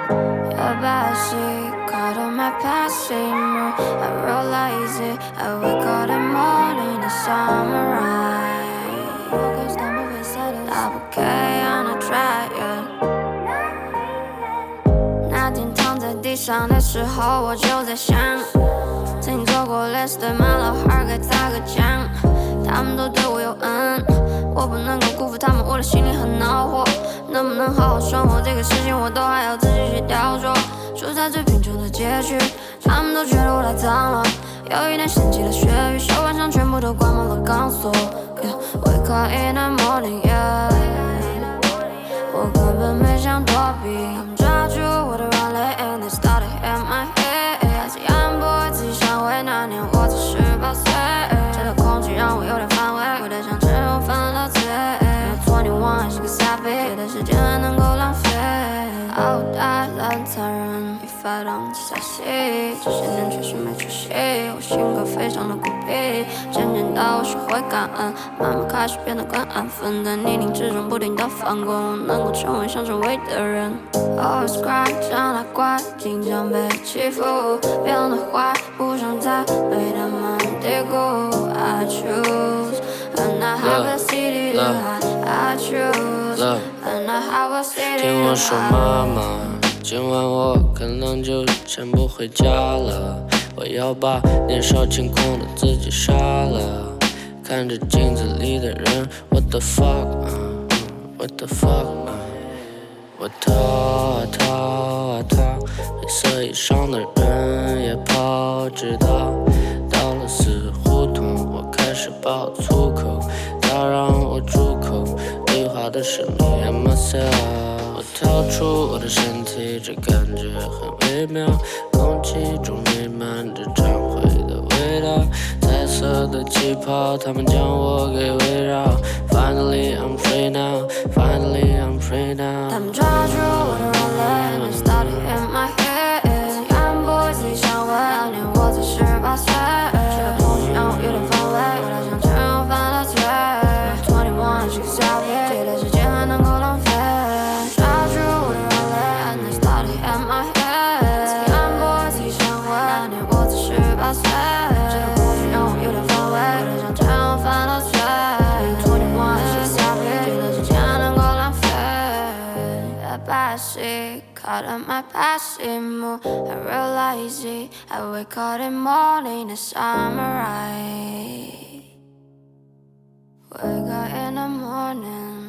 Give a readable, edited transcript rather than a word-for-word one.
Your backseat, caught on my passing mood. I realize it, I wake up in morning, the sunrise.打不开 on a try, yeah. 那天躺在地上的时候，我就在想，曾经做过 list 对马老汉该咋个讲？他们都对我有恩，我不能够辜负他们，我的心里很恼火。能不能好好生活，这个事情我都还要自己去雕琢。处在最贫穷的街区，他们都觉得我太脏了。有一天掀起了血雨，手腕上全部都挂满了钢索。Wake up in the morning, yeah. 我根本没想躲避，他们抓住我的软肋 and they started at my head。还是 young boy 自己想回那年我才18岁，这个空气让我有点反胃，我在想之后犯了罪。21还是个 savage， 的时间还能够浪费。傲大懒残忍，一发动机傻气，这些年确实没出息，我性格非常的孤僻。渐渐的我学会感恩，慢慢开始变得更安分，在泥泞之中不停地翻滚，我能够成为想成为的人。Always cry， 长大乖，经常被欺负，变得坏，不想再被他们低估。I choose。And I have a city to hide, I choose. And I have a city to hide. 听我说妈妈，今晚我可能就先不回家了，我要把年少轻狂的自己杀了。看着镜子里的人 What the fuck, what the fuck, 我逃啊逃啊逃，黑色衣裳的人也跑，直到到了死胡同，我开始爆粗口，他让我住口，对话的是 me and myself。我逃出我的身体，这感觉很微妙，空气中弥漫着忏悔的味道，彩色的气泡，他们将我给围绕。Finally I'm free now, finally I'm free now。他们抓住我的软肋 and they started in my head。young boy 自己想回那年我才18岁，这个空气让我有点反胃，我太想之后犯了罪。21是个 savage， 对的时间还能够浪费。抓住我的软肋 and they started in my head。young boy 自己想回那年我才18岁，这个空气让我有点反胃，我太想之后犯了罪。21是个 savage， 对的时间还能够浪费。Backseat, caught on my passing mood. I realize it, I wake up in morning, the sunrise. Wake up in the morning.